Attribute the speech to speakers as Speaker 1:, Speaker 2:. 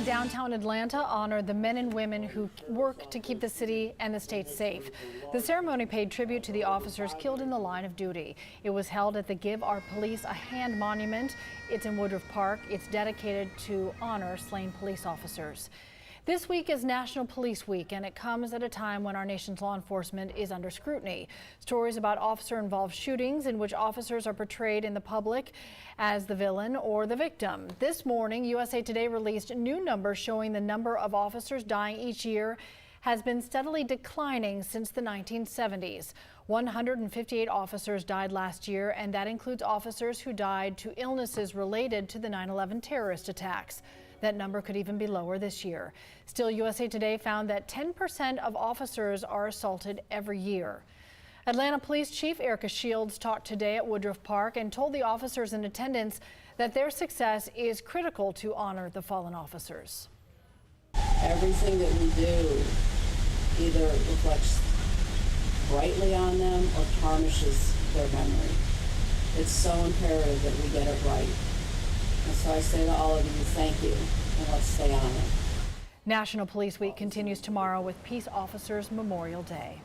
Speaker 1: downtown Atlanta honored the men and women who work to keep the city and the state safe. The ceremony paid tribute to the officers killed in the line of duty. It was held at the Give Our Police a Hand monument. It's in Woodruff Park. It's dedicated to honor slain police officers. This week is National Police Week, and it comes at a time when our nation's law enforcement is under scrutiny. Stories about officer-involved shootings in which officers are portrayed in the public as the villain or the victim. This morning, USA Today released new numbers showing the number of officers dying each year has been steadily declining since the 1970s. 158 officers died last year, and that includes officers who died to illnesses related to the 9/11 terrorist attacks. That number could even be lower this year. Still, USA Today found that 10% of officers are assaulted every year. Atlanta Police Chief Erica Shields talked today at Woodruff Park and told the officers in attendance that their success is critical to honor the fallen officers.
Speaker 2: Everything that we do either reflects brightly on them or tarnishes their memory. It's so imperative that we get it right. And so I say to all of you, thank you, and let's stay on it.
Speaker 1: National Police Week continues tomorrow with Peace Officers Memorial Day.